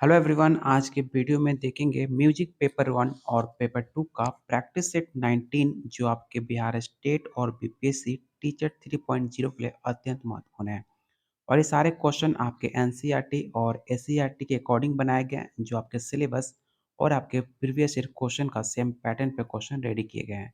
Hello everyone. आज के video में देखेंगे म्यूजिक पेपर 1 और पेपर 2 का प्रैक्टिस सेट 19 जो आपके बिहार स्टेट और बीपीएससी टीचर 3.0 के लिए अत्यंत महत्वपूर्ण है। और ये सारे क्वेश्चन आपके एनसीईआरटी और एससीईआरटी के अकॉर्डिंग बनाए गए हैं, जो आपके सिलेबस और आपके प्रीवियस ईयर क्वेश्चन का सेम पैटर्न पे क्वेश्चन रेडी किए गए हैं।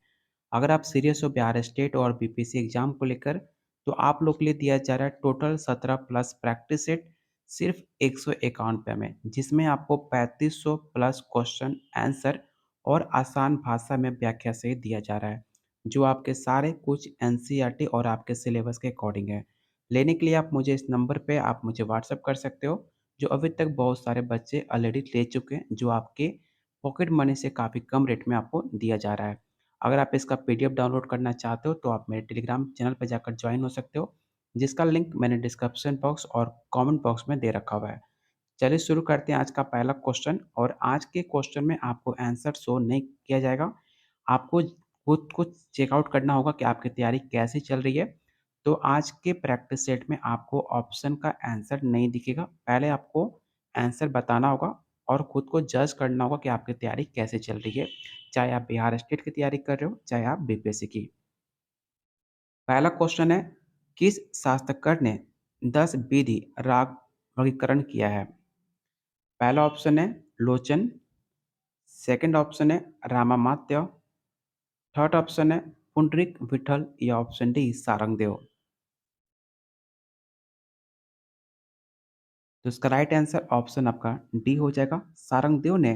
अगर आप सीरियस हो बिहार स्टेट और बीपीएससी एग्जाम को लेकर, तो आप लोग के लिए दिया जा रहा है टोटल 17 प्लस प्रैक्टिस सेट सिर्फ 151 में, जिसमें आपको 3500 प्लस क्वेश्चन आंसर और आसान भाषा में व्याख्या सहित दिया जा रहा है, जो आपके सारे कुछ एनसीईआरटी और आपके सिलेबस के अकॉर्डिंग है। लेने के लिए आप मुझे इस नंबर पे आप मुझे व्हाट्सअप कर सकते हो, जो अभी तक बहुत सारे बच्चे ऑलरेडी ले चुके हैं, जो आपके पॉकेट मनी से काफ़ी कम रेट में आपको दिया जा रहा है। अगर आप इसका पीडीएफ डाउनलोड करना चाहते हो, तो आप मेरे टेलीग्राम चैनल पर जाकर ज्वाइन हो सकते हो, जिसका लिंक मैंने डिस्क्रिप्शन बॉक्स और कमेंट बॉक्स में दे रखा हुआ है। चलिए शुरू करते हैं आज का पहला क्वेश्चन। और आज के क्वेश्चन में आपको आंसर शो नहीं किया जाएगा। आपको खुद को चेकआउट करना होगा कि आपकी तैयारी कैसी चल रही है। तो आज के प्रैक्टिस सेट में आपको ऑप्शन का आंसर नहीं दिखेगा। पहले आपको आंसर बताना होगा और खुद को जज करना होगा कि आपकी तैयारी कैसे चल रही है, चाहे आप बिहार स्टेट की तैयारी कर रहे हो, चाहे आप बीपीएससी की। पहला क्वेश्चन है, किस शास्त्रकार ने 10 विधि राग वर्गीकरण किया है? पहला ऑप्शन है लोचन, सेकंड ऑप्शन है रामामात्य, थर्ड ऑप्शन है पुंडरीक विठल या ऑप्शन डी सारंगदेव। तो इसका राइट आंसर ऑप्शन आपका डी हो जाएगा। सारंगदेव ने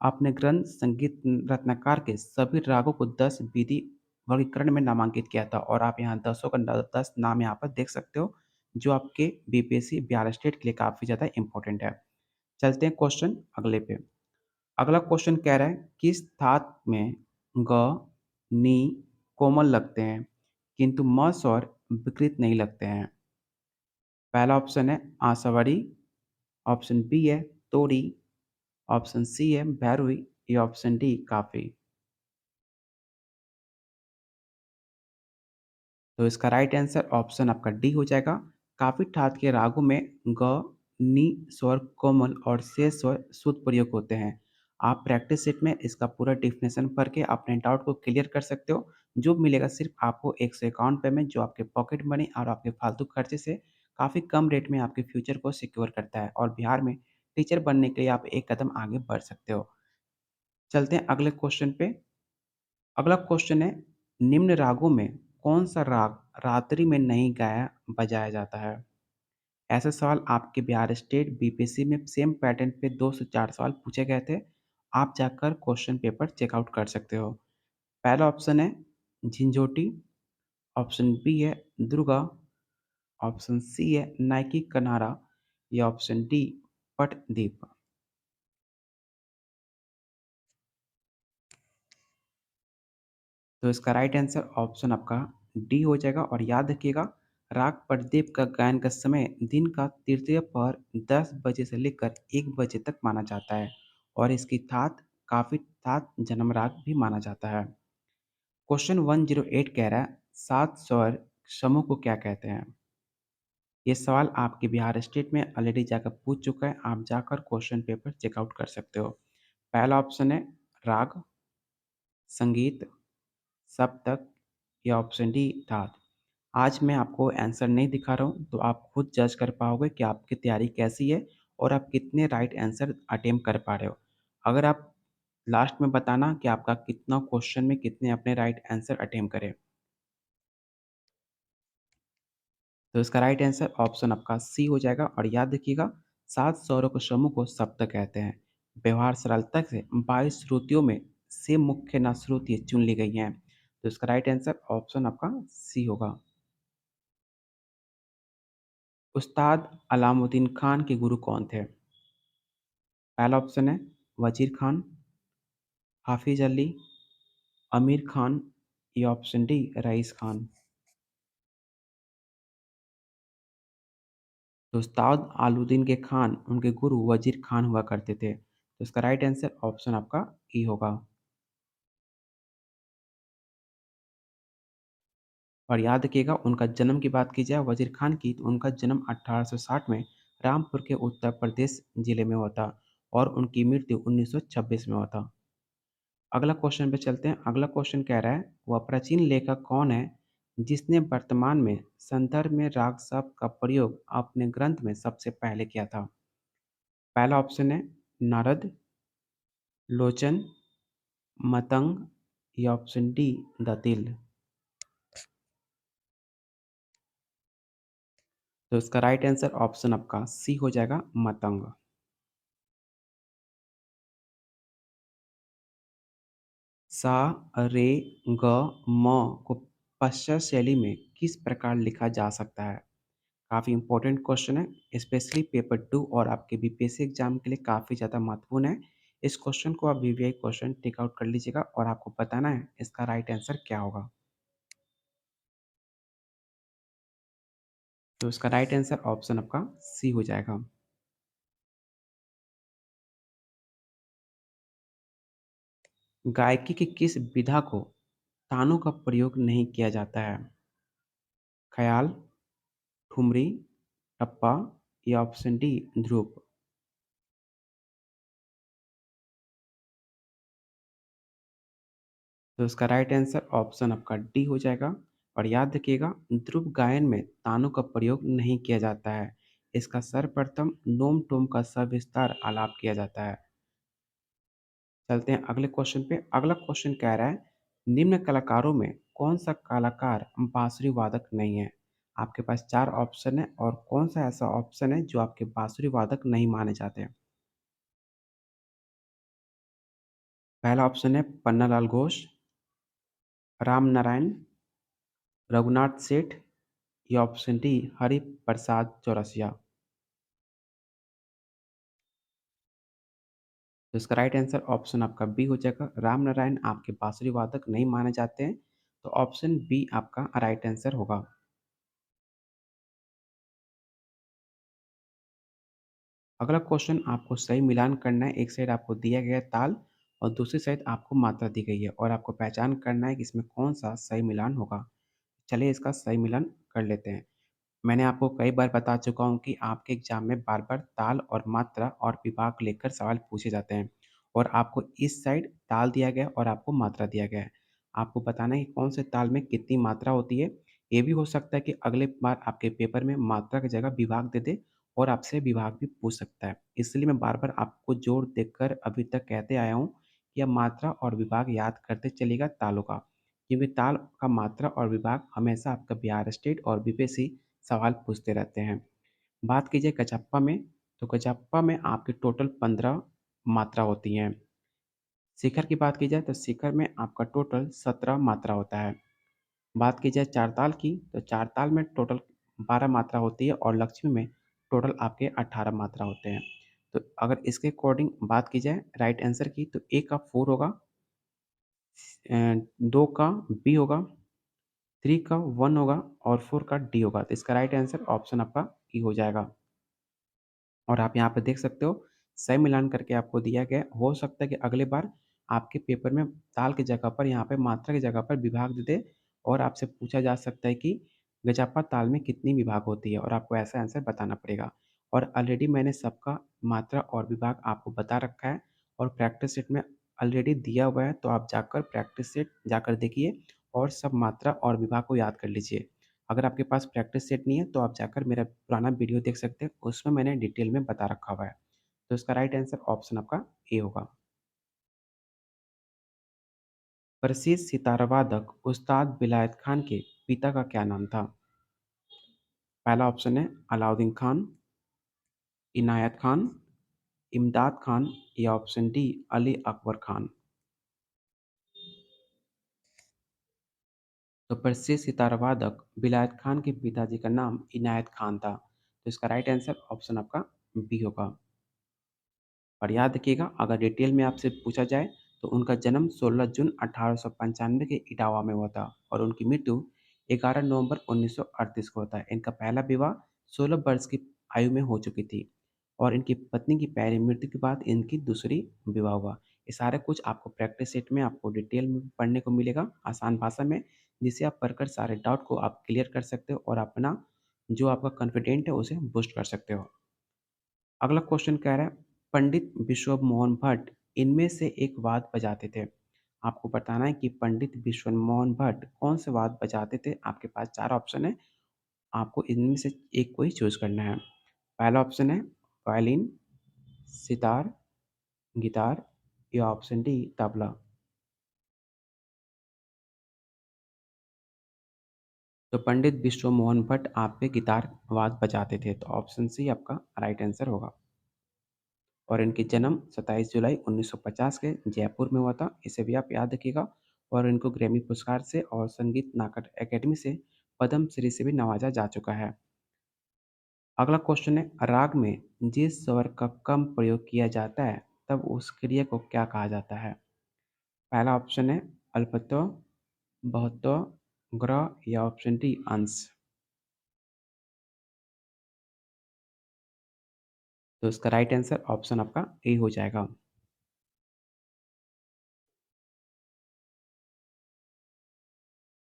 अपने ग्रंथ संगीत रत्नाकर के सभी रागों को 10 विधि वर्गीकरण में नामांकित किया था, और आप यहाँ दसों का 10 नाम यहाँ पर देख सकते हो, जो आपके बीपीएससी बिहार स्टेट के लिए काफ़ी ज़्यादा इंपॉर्टेंट है। चलते हैं क्वेश्चन अगले पे। अगला क्वेश्चन कह रहा है, किस धातु में ग, नी कोमल लगते हैं किंतु म स्वर विकृत नहीं लगते हैं? पहला ऑप्शन है आंसवाड़ी, ऑप्शन बी है तोड़ी, ऑप्शन सी है भैरवी या ऑप्शन डी काफी। तो इसका राइट आंसर ऑप्शन आपका डी हो जाएगा। काफी ठाट के रागों में ग, नी स्वर कोमल और से स्वर शुद्ध प्रयोग होते हैं। आप प्रैक्टिस सेट में इसका पूरा डिफिनेशन पढ़ के अपने डाउट को क्लियर कर सकते हो, जो मिलेगा सिर्फ आपको 151 में, जो आपके पॉकेट मनी और आपके फालतू खर्चे से काफ़ी कम रेट में आपके फ्यूचर को सिक्योर करता है, और बिहार में टीचर बनने के लिए आप एक कदम आगे बढ़ सकते हो। चलते हैं अगले क्वेश्चन पे। अगला क्वेश्चन है, निम्न रागों में कौन सा राग रात्रि में नहीं गाया बजाया जाता है? ऐसे सवाल आपके बिहार स्टेट बीपीएससी में सेम पैटर्न पे 2 से 4 सवाल पूछे गए थे। आप जाकर क्वेश्चन पेपर चेकआउट कर सकते हो। पहला ऑप्शन है झिंझोटी, ऑप्शन बी है दुर्गा, ऑप्शन सी है नाइकी कनारा या ऑप्शन डी पटदीप। तो इसका राइट आंसर ऑप्शन आपका डी हो जाएगा। और याद रखिएगा, राग प्रदीप का गायन का समय दिन का तृतीय पहर 10 बजे से लेकर 1 बजे तक माना जाता है, और इसकी थात काफी थात जन्म राग भी माना जाता है। क्वेश्चन 108 कह रहा है, सात स्वर समूह को क्या कहते हैं? ये सवाल आपके बिहार स्टेट में ऑलरेडी जाकर पूछ चुका है। आप जाकर क्वेश्चन पेपर चेकआउट कर सकते हो। पहला ऑप्शन है राग, संगीत, सप्तक या ऑप्शन डी धात। आज मैं आपको आंसर नहीं दिखा रहा हूँ, तो आप खुद जज कर पाओगे कि आपकी तैयारी कैसी है और आप कितने राइट आंसर अटेम्प्ट कर पा रहे हो। अगर आप लास्ट में बताना कि आपका कितना क्वेश्चन में कितने अपने राइट आंसर अटेम्प्ट करें। तो इसका राइट आंसर ऑप्शन आपका सी हो जाएगा। और याद रखिएगा, 7 स्वरों के समूह को सप्तक कहते हैं। व्यवहार सरलता से 22 श्रुतियों में से मुख्य ना श्रुतियाँ चुन ली गई हैं। तो इसका राइट आंसर ऑप्शन आपका सी होगा। उस्ताद अलाउद्दीन खान के गुरु कौन थे? पहला ऑप्शन है वजीर खान, हाफिज अली, आमिर खान या ऑप्शन डी रईस खान। तो उस्ताद अलाउद्दीन के खान उनके गुरु वजीर खान हुआ करते थे। तो इसका राइट आंसर ऑप्शन आपका ई होगा। और याद रखिएगा, उनका जन्म की बात की जाए वजीर खान की, तो उनका जन्म 1860 में रामपुर के उत्तर प्रदेश जिले में हुआ था और उनकी मृत्यु 1926 में हुआ था। अगला क्वेश्चन पे चलते हैं। अगला क्वेश्चन कह रहा है, वह प्राचीन लेखक कौन है जिसने वर्तमान में संदर्भ में राग शब्द का प्रयोग अपने ग्रंथ में सबसे पहले किया था? पहला ऑप्शन है नारद, लोचन, मतंग या ऑप्शन डी दतिल। तो इसका राइट आंसर ऑप्शन आपका सी हो जाएगा, मतंग। सा, रे, ग, म को पश्चात शैली में किस प्रकार लिखा जा सकता है? काफ़ी इंपॉर्टेंट क्वेश्चन है, स्पेशली पेपर 2 और आपके बीपीएससी एग्जाम के लिए काफ़ी ज़्यादा महत्वपूर्ण है। इस क्वेश्चन को आप वीवीआई क्वेश्चन टिक आउट कर लीजिएगा और आपको बताना है इसका राइट आंसर क्या होगा। तो इसका राइट आंसर ऑप्शन आपका सी हो जाएगा। गायकी की किस विधा को तानों का प्रयोग नहीं किया जाता है? ख्याल, ठुमरी, टप्पा या ऑप्शन डी ध्रुव। तो इसका राइट आंसर ऑप्शन आपका डी हो जाएगा। और याद रखिएगा, ध्रुव गायन में तानों का प्रयोग नहीं किया जाता है। इसका सर्वप्रथम नोम टोम का सविस्तार आलाप किया जाता है। चलते हैं अगले क्वेश्चन पे। अगला क्वेश्चन कह रहा है, निम्न कलाकारों में कौन सा कलाकार बांसुरी वादक नहीं है? आपके पास चार ऑप्शन है और कौन सा ऐसा ऑप्शन है जो आपके बांसुरी वादक नहीं माने जाते हैं? पहला ऑप्शन है पन्नालाल घोष, राम नारायण, रघुनाथ सेठ या ऑप्शन डी हरि प्रसाद चौरसिया। तो इसका राइट आंसर ऑप्शन आपका बी हो जाएगा, राम नारायण आपके बांसुरी वादक नहीं माने जाते हैं। तो ऑप्शन बी आपका राइट आंसर होगा। अगला क्वेश्चन आपको सही मिलान करना है। एक साइड आपको दिया गया है ताल और दूसरी साइड आपको मात्रा दी गई है और आपको पहचान करना है कि इसमें कौन सा सही मिलान होगा। चलिए इसका सही मिलान कर लेते हैं। मैंने आपको कई बार बता चुका हूँ कि आपके एग्जाम में बार-बार ताल और मात्रा और विभाग लेकर सवाल पूछे जाते हैं और आपको इस साइड ताल दिया गया है और आपको मात्रा दिया गया है। आपको बताना है कि कौन से ताल में कितनी मात्रा होती है। ये भी हो सकता है कि अगले बार आपके पेपर में मात्रा की जगह विभाग दे दे और आपसे विभाग भी पूछ सकता है। इसलिए मैं बार-बार आपको जोर देकर अभी तक कहते आया हूँ कि आप मात्रा और विभाग याद करते चलिएगा तालों का। क्योंकि ताल का मात्रा और विभाग हमेशा आपका बिहार स्टेट और बीपीएससी सवाल पूछते रहते हैं। बात कीजिए गजप्पा में, तो गजप्पा में आपकी टोटल 15 मात्रा होती हैं। शिखर की बात की जाए तो शिखर में आपका टोटल 17 मात्रा होता है। बात की जाए चारताल की, तो चारताल में टोटल 12 मात्रा होती है और लक्ष्मी में टोटल आपके 18 मात्रा होते हैं। तो अगर इसके अकॉर्डिंग बात की जाए राइट आंसर की, तो ए का 4 होगा, 2 का बी होगा, 3 का 1 होगा और 4 का डी होगा। तो इसका राइट आंसर ऑप्शन आपका ई हो जाएगा। और आप यहाँ पे देख सकते हो, सही मिलान करके आपको दिया गया है। हो सकता है कि अगले बार आपके पेपर में ताल की जगह पर यहाँ पे मात्रा की जगह पर विभाग दे दे और आपसे पूछा जा सकता है कि गजापा ताल में कितनी विभाग होती है और आपको ऐसा आंसर बताना पड़ेगा। और ऑलरेडी मैंने सबका मात्रा और विभाग आपको बता रखा है और प्रैक्टिस सेट में ऑलरेडी दिया हुआ है, तो आप जाकर प्रैक्टिस सेट जाकर देखिए और सब मात्रा और विभाग को याद कर लीजिए। अगर आपके पास प्रैक्टिस सेट नहीं है तो आप जाकर मेरा पुराना वीडियो देख सकते हैं, उसमें मैंने डिटेल में बता रखा हुआ है। तो इसका राइट आंसर ऑप्शन आपका ए होगा। प्रसिद्ध सितार वादक उस्ताद विलायत खान के पिता का क्या नाम था? पहला ऑप्शन है अलाउद्दीन खान, इनायत खान, इमदाद खान या ऑप्शन डी अली अकबर खान। तो प्रसिद्ध सितार वादक विलायत खान के पिताजी का नाम इनायत खान था। तो इसका राइट आंसर ऑप्शन आपका बी होगा। और याद रखिएगा, अगर डिटेल में आपसे पूछा जाए तो उनका जन्म 16 जून 1895 के इटावा में हुआ था और उनकी मृत्यु 11 नवंबर 1938 को होता है। इनका पहला विवाह 16 वर्ष की आयु में हो चुकी थी और इनकी पत्नी की पहली मृत्यु के बाद इनकी दूसरी विवाह हुआ। ये सारे कुछ आपको प्रैक्टिस सेट में आपको डिटेल में पढ़ने को मिलेगा आसान भाषा में, जिससे आप पढ़कर सारे डाउट को आप क्लियर कर सकते हो और अपना जो आपका कॉन्फिडेंट है उसे बूस्ट कर सकते हो। अगला क्वेश्चन कह रहा है, पंडित विश्व मोहन भट्ट इनमें से एक वाद्य बजाते थे। आपको बताना है कि पंडित विश्व मोहन भट्ट कौन से वाद्य बजाते थे। आपके पास 4 ऑप्शन है, आपको इनमें से एक को ही चूज़ करना है। पहला ऑप्शन है वायलिन, सितार, गिटार या ऑप्शन डी तबला। तो पंडित विश्व मोहन भट्ट आपके गिटार वाद्य बजाते थे, तो ऑप्शन सी आपका राइट आंसर होगा। और इनकी जन्म 27 जुलाई 1950 के जयपुर में हुआ था, इसे भी आप याद रखिएगा। और इनको ग्रैमी पुरस्कार से और संगीत नाटक अकेडमी से पद्म श्री से भी नवाजा जा चुका है। अगला क्वेश्चन है, राग में जिस स्वर का कम प्रयोग किया जाता है तब उस क्रिया को क्या कहा जाता है। पहला ऑप्शन है अल्पत्व, बहुत्व, ग्रह या ऑप्शन डी अंश। तो इसका राइट आंसर ऑप्शन आपका ए हो जाएगा।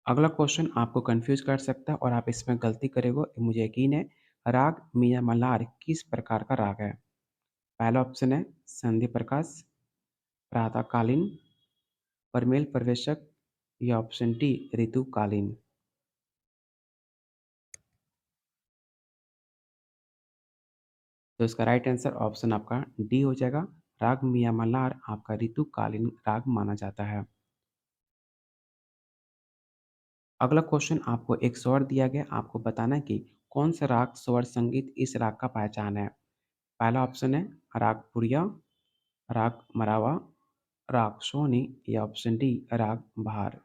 अगला क्वेश्चन आपको कंफ्यूज कर सकता है और आप इसमें गलती करोगे, मुझे यकीन है। राग मियाँ मल्हार किस प्रकार का राग है। पहला ऑप्शन है संधि प्रकाश, प्रातःकालीन, परमेल प्रवेशक या ऑप्शन डी ऋतुकालीन। तो इसका राइट आंसर ऑप्शन आपका डी हो जाएगा। राग मियाँ मल्हार आपका ऋतुकालीन राग माना जाता है। अगला क्वेश्चन आपको एक स्वर दिया गया, आपको बताना है कि कौन सा राग स्वर संगीत इस राग का पहचान है। पहला ऑप्शन है राग पुरिया, राग मरावा, राग सोनी या ऑप्शन डी राग बहार।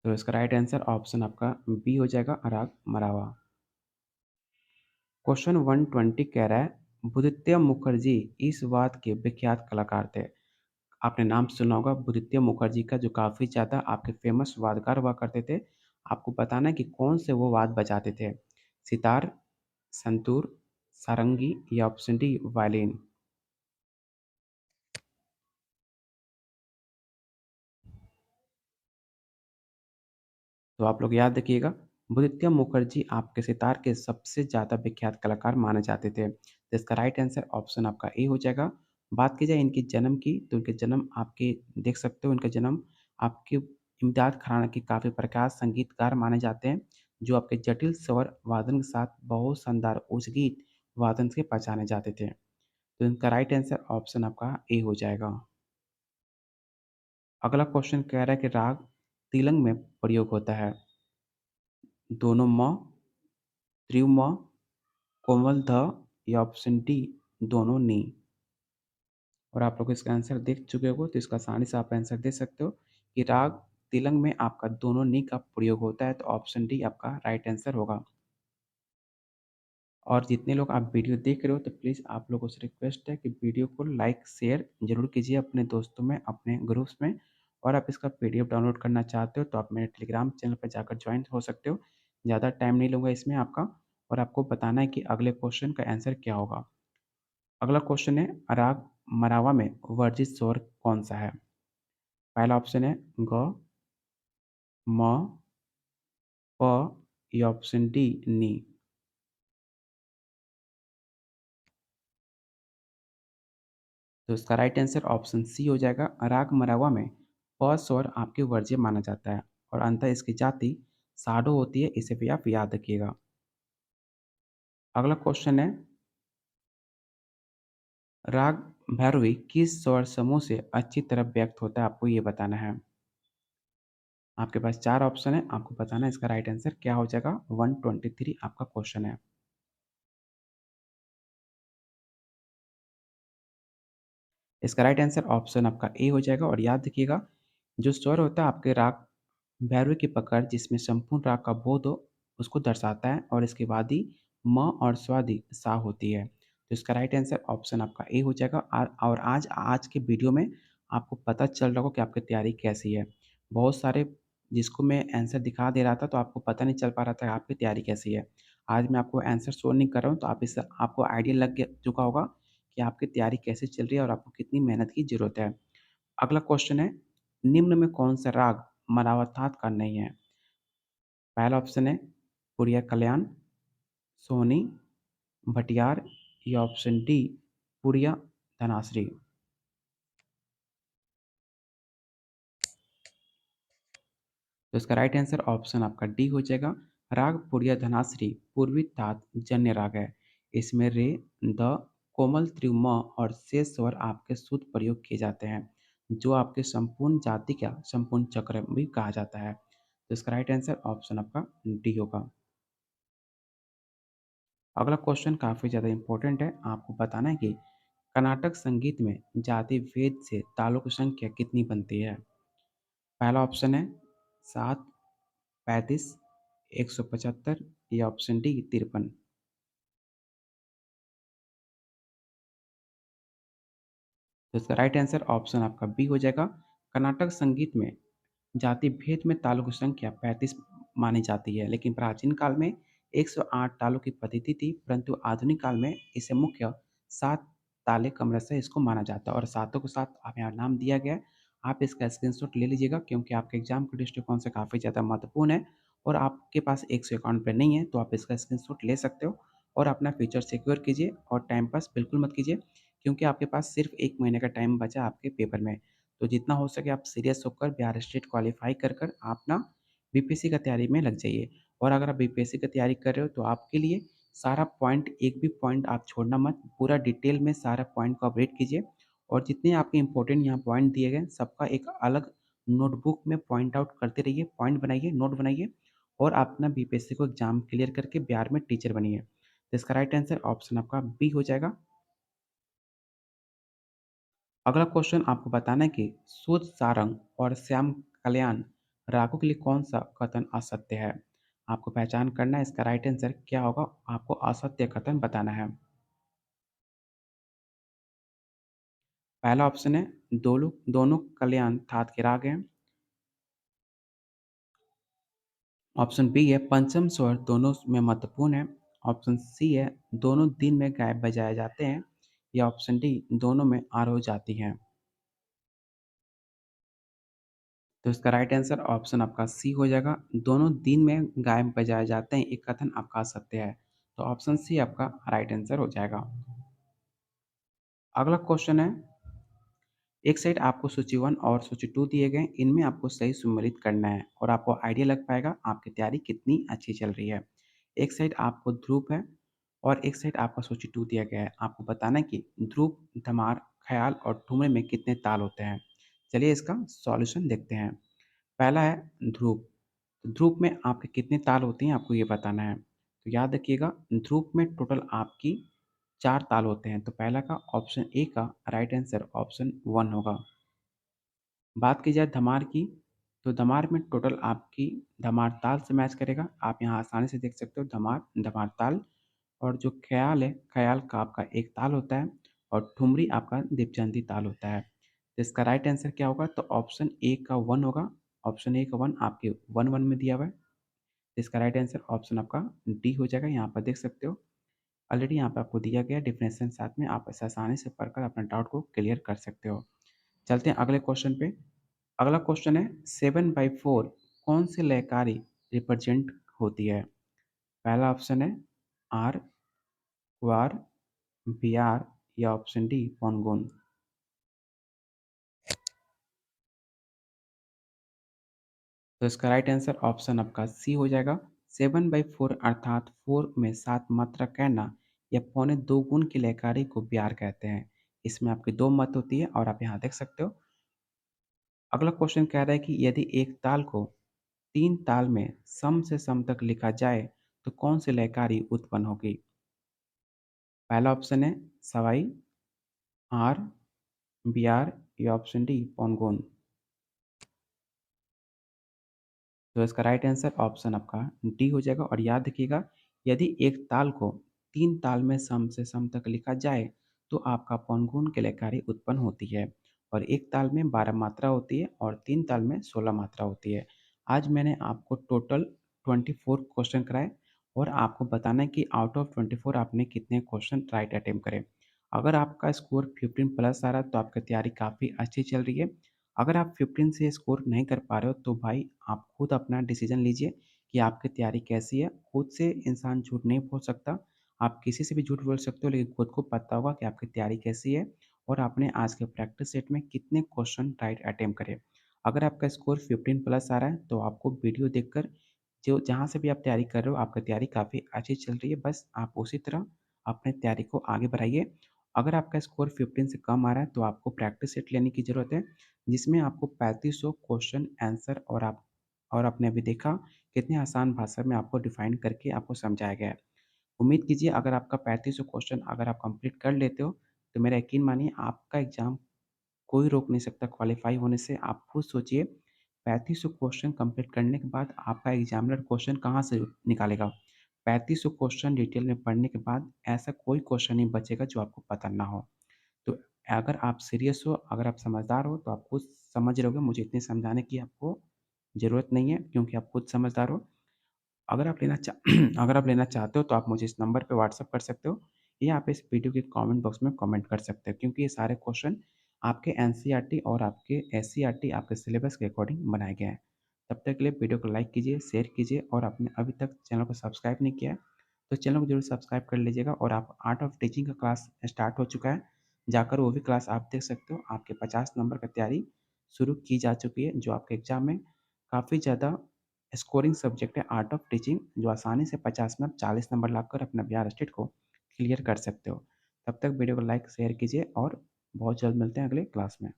तो इसका राइट आंसर ऑप्शन आपका बी हो जाएगा, राग मरावा। क्वेश्चन 120 कह रहा है, बुदित्य मुखर्जी इस वाद के विख्यात कलाकार थे। आपने नाम सुना होगा बुदित्य मुखर्जी का, जो काफ़ी ज़्यादा आपके फेमस वादकार हुआ करते थे। आपको बताना है कि कौन से वो वाद्य बजाते थे। सितार, संतूर, सारंगी या ऑप्शन डी वायलिन। तो आप लोग याद रखिएगा, बुदित्य मुखर्जी आपके सितार के सबसे ज़्यादा विख्यात कलाकार माने जाते थे। तो इसका राइट आंसर ऑप्शन आपका ए हो जाएगा। बात की जाए इनकी जन्म की, तो इनके जन्म आपके देख सकते हो, इनका जन्म आपके इमदाद खराना के काफ़ी प्रख्यात संगीतकार माने जाते हैं, जो आपके जटिल स्वर वादन के साथ बहुत शानदार उच्च गीत वादन से पहचाने जाते थे। तो इनका राइट आंसर ऑप्शन आपका ए हो जाएगा। अगला क्वेश्चन कह रहा है कि राग तिलंग में प्रयोग होता है। दोनों म, त्रिव म, कोमल ध या ऑप्शन डी दोनों नी। और आप लोग इसका आंसर देख चुके हो, तो इसका आसानी से आप आंसर दे सकते हो कि राग तिलंग में आपका दोनों नी का प्रयोग होता है, तो ऑप्शन डी आपका राइट आंसर होगा। और जितने लोग आप वीडियो देख रहे हो, तो प्लीज़ आप लोगों से रिक्वेस्ट है कि वीडियो को लाइक शेयर ज़रूर कीजिए अपने दोस्तों में, अपने ग्रुप्स में। और आप इसका पीडीएफ डाउनलोड करना चाहते हो तो आप मेरे टेलीग्राम चैनल पर जाकर ज्वाइन हो सकते हो। ज़्यादा टाइम नहीं लूँगा इसमें आपका। और आपको बताना है कि अगले क्वेश्चन का आंसर क्या होगा। अगला क्वेश्चन है, राग मरावा में वर्जित स्वर कौन सा है। पहला ऑप्शन है ग, म, प या ऑप्शन डी नी। तो इसका राइट आंसर ऑप्शन सी हो जाएगा। राग मरावा में प स्वर आपके वर्ज्य माना जाता है और अंततः इसकी जाति साडो होती है, इसे भी आप याद रखिएगा। अगला क्वेश्चन है, राग भैरवी किस स्वर समूह से अच्छी तरह व्यक्त होता है, आपको ये बताना है। आपके पास 4 ऑप्शन है, आपको बताना है इसका राइट आंसर क्या हो जाएगा। 123 आपका क्वेश्चन है। इसका राइट आंसर ऑप्शन आपका ए हो जाएगा। और याद रखिएगा, जो स्वर होता है आपके राग भैरवी की पकड़ जिसमें संपूर्ण राग का बोध हो, उसको दर्शाता है और इसके बाद ही म और स्वादि सा होती है। तो इसका राइट आंसर ऑप्शन आपका ए हो जाएगा। और आज आज के वीडियो में आपको पता चल रहा होगा कि आपकी तैयारी कैसी है। बहुत सारे जिसको मैं आंसर दिखा दे रहा था, तो आपको पता नहीं चल पा रहा था आपकी तैयारी कैसी है। आज मैं आपको आंसर शो नहीं कर रहा हूँ, तो आप इससे आपको आइडिया लग गया चुका होगा कि आपकी तैयारी कैसे चल रही है और आपको कितनी मेहनत की ज़रूरत है। अगला क्वेश्चन है, निम्न में कौन सा राग मरावातात का नहीं है। पहला ऑप्शन है पुरिया कल्याण, सोनी, भटियार या ऑप्शन डी पुरिया धनाश्री। तो इसका राइट आंसर ऑप्शन आपका डी हो जाएगा। राग पुरिया धनाश्री पूर्वी तात जन्य राग है। इसमें रे, द, कोमल त्रिम और शेष स्वर आपके शुद्ध प्रयोग किए जाते हैं, जो आपके संपूर्ण जाति का संपूर्ण चक्र भी कहा जाता है। तो इसका राइट आंसर ऑप्शन आपका डी होगा। अगला क्वेश्चन काफ़ी ज़्यादा इंपॉर्टेंट है। आपको बताना है कि कर्नाटक संगीत में जाति भेद से तालों की संख्या कितनी बनती है। पहला ऑप्शन है 7, 35, 175 या ऑप्शन डी 53। तो इसका राइट आंसर ऑप्शन आपका बी हो जाएगा। कर्नाटक संगीत में जाति भेद में तालों की संख्या 35 मानी जाती है, लेकिन प्राचीन काल में 108 तालों की पद्धति थी, परंतु आधुनिक काल में इसे मुख्य 7 ताले क्रम से इसको माना जाता है और सातों के साथ आप यहाँ नाम दिया गया है। आप इसका स्क्रीनशॉट ले लीजिएगा, क्योंकि आपके एग्जाम के दृष्टिकोण से काफ़ी ज़्यादा महत्वपूर्ण है और आपके पास 100 अकाउंट पे नहीं है, तो आप इसका स्क्रीनशॉट ले सकते हो और अपना फ्यूचर सिक्योर कीजिए और टाइम पास बिल्कुल मत कीजिए, क्योंकि आपके पास सिर्फ 1 महीने का टाइम बचा आपके पेपर में। तो जितना हो सके आप सीरियस होकर बिहार स्टेट क्वालीफाई कर आप ना बीपीएससी का तैयारी में लग जाइए। और अगर आप बीपीएससी की तैयारी कर रहे हो तो आपके लिए सारा पॉइंट, एक भी पॉइंट आप छोड़ना मत, पूरा डिटेल में सारा पॉइंट को आप रीड कीजिए और जितने आपके इंपॉर्टेंट यहाँ पॉइंट दिए गए सबका एक अलग नोटबुक में पॉइंट आउट करते रहिए, पॉइंट बनाइए, नोट बनाइए और आप अपना बीपीएससी को एग्जाम क्लियर करके बिहार में टीचर बनिए। तो इसका राइट आंसर ऑप्शन आपका बी हो जाएगा। अगला क्वेश्चन आपको बताना है कि सूद सारंग और श्याम कल्याण रागों के लिए कौन सा कथन असत्य है। आपको पहचान करना है, इसका राइट आंसर क्या होगा, आपको असत्य कथन बताना है। पहला ऑप्शन है दोनों दोनों कल्याण थात के राग हैं। ऑप्शन बी है पंचम स्वर दोनों में महत्वपूर्ण है। ऑप्शन सी है दोनों दिन में गाए बजाए जाते हैं या ऑप्शन डी दोनों में आरोह जाती हैं। तो इसका राइट आंसर ऑप्शन आपका सी हो जाएगा। दोनों दिन में गाए बजाए जाते हैं, एक कथन आपका सत्य है। तो ऑप्शन सी आपका राइट आंसर हो जाएगा। अगला क्वेश्चन है, एक साइड आपको सूची 1 और सूची 2 दिए गए, इनमें आपको सही सम्मिलित करना है और आपको आइडिया लग पाएगा आपकी तैयारी कितनी अच्छी चल रही है। एक साइड आपको ध्रुव है और एक साइड आपका सूची 2 दिया गया है। आपको बताना है कि ध्रुव, धमार, ख्याल और ठुमरे में कितने ताल होते हैं। चलिए इसका सॉल्यूशन देखते हैं। पहला है ध्रुव। तो ध्रुव में आपके कितने ताल होते हैं आपको ये बताना है। तो याद रखिएगा, ध्रुव में टोटल आपकी 4 ताल होते हैं। तो पहला का ऑप्शन ए का राइट आंसर ऑप्शन 1 होगा। बात की जाए धमार की, तो धमार में टोटल आपकी धमार ताल से मैच करेगा। आप यहाँ आसानी से देख सकते हो धमार धमार ताल। और जो ख्याल है, ख्याल का आपका एक ताल होता है और ठुमरी आपका दीपचंदी ताल होता है। तो इसका राइट आंसर क्या होगा, तो ऑप्शन ए का 1 होगा। ऑप्शन ए का 1 आपके 1 में दिया हुआ है। तो इसका राइट आंसर ऑप्शन आपका डी हो जाएगा। यहाँ पर देख सकते हो ऑलरेडी यहाँ पे आपको दिया गया डिफिनेशन, साथ में आप ऐसे आसानी से पढ़कर अपना डाउट को क्लियर कर सकते हो। चलते हैं अगले क्वेश्चन पे। अगला क्वेश्चन है 7/4 कौन सी लयकारी रिप्रेजेंट होती है। पहला ऑप्शन है आर, वार, बिहार या ऑप्शन डी पोनगोन। तो इसका राइट आंसर ऑप्शन आपका सी हो जाएगा। 7/4 अर्थात 4 में 7 मात्रा कहना या पौने 2 गुण की लयकारी को बिहार कहते हैं। इसमें आपकी 2 मत होती है और आप यहाँ देख सकते हो। अगला क्वेश्चन कह रहा है कि यदि एक ताल को 3 ताल में सम से सम तक लिखा जाए तो कौन सी लयकारी उत्पन्न होगी। पहला ऑप्शन है सवाई, आर, बिहार या ऑप्शन डी पोनगोन। तो इसका राइट आंसर ऑप्शन आपका डी हो जाएगा। और याद रखिएगा, यदि एक ताल को 3 ताल में सम से सम तक लिखा जाए तो आपका पौनगुन की लयकारी उत्पन्न होती है। और एक ताल में 12 मात्रा होती है और 3 ताल में 16 मात्रा होती है। आज मैंने आपको टोटल 24 क्वेश्चन कराए और आपको बताना है कि आउट ऑफ 24 आपने कितने क्वेश्चन राइट अटेम्प्ट करे। अगर आपका स्कोर 15 प्लस आ रहा है तो आपकी तैयारी काफ़ी अच्छी चल रही है। अगर आप 15 से स्कोर नहीं कर पा रहे हो तो भाई आप खुद अपना डिसीजन लीजिए कि आपकी तैयारी कैसी है। खुद से इंसान झूठ नहीं बोल सकता। आप किसी से भी झूठ बोल सकते हो, लेकिन खुद को पता होगा कि आपकी तैयारी कैसी है और आपने आज के प्रैक्टिस सेट में कितने क्वेश्चन राइट अटेम्प्ट करे। अगर आपका स्कोर 15 प्लस आ रहा है, तो आपको वीडियो देखकर जो जहाँ से भी आप तैयारी कर रहे हो, आपकी तैयारी काफ़ी अच्छी चल रही है, बस आप उसी तरह अपने तैयारी को आगे बढ़ाइए। अगर आपका स्कोर 15 से कम आ रहा है, तो आपको प्रैक्टिस सेट लेने की ज़रूरत है, जिसमें आपको 3500 क्वेश्चन आंसर और आपने अभी देखा कितने आसान भाषा में आपको डिफाइन करके आपको समझाया गया है। उम्मीद कीजिए अगर आपका 3500 क्वेश्चन अगर आप कंप्लीट कर लेते हो, तो मेरा यकीन मानिए आपका एग्ज़ाम कोई रोक नहीं सकता क्वालीफाई होने से। आप खुद सोचिए 3500 क्वेश्चन कंप्लीट करने के बाद आपका एग्ज़ामिनर क्वेश्चन कहाँ से निकालेगा? 3500 क्वेश्चन डिटेल में पढ़ने के बाद ऐसा कोई क्वेश्चन नहीं बचेगा जो आपको पता ना हो। तो अगर आप सीरियस हो, अगर आप समझदार हो, तो आप खुद समझ रहे होगे, मुझे इतने समझाने की आपको ज़रूरत नहीं है, क्योंकि आप खुद समझदार हो। अगर आप लेना चा अगर आप लेना चाहते हो, तो आप मुझे इस नंबर पे व्हाट्सएप कर सकते हो या आप इस वीडियो के कमेंट बॉक्स में कमेंट कर सकते हो, क्योंकि ये सारे क्वेश्चन आपके एनसीईआरटी और आपके एससीईआरटी आपके सिलेबस के अकॉर्डिंग बनाए गए हैं। तब तक के लिए वीडियो को लाइक कीजिए, शेयर कीजिए और आपने अभी तक चैनल को सब्सक्राइब नहीं किया है, तो चैनल को ज़रूर सब्सक्राइब कर लीजिएगा। और आप आर्ट ऑफ टीचिंग का क्लास स्टार्ट हो चुका है, जाकर वो भी क्लास आप देख सकते हो। आपके 50 नंबर का तैयारी शुरू की जा चुकी है, जो आपके एग्ज़ाम में काफ़ी ज़्यादा स्कोरिंग सब्जेक्ट है आर्ट ऑफ टीचिंग, जो आसानी से 50 में आप 40 नंबर लाकर अपना बिहार स्टेट को क्लियर कर सकते हो। तब तक वीडियो को लाइक शेयर कीजिए और बहुत जल्द मिलते हैं अगले क्लास में।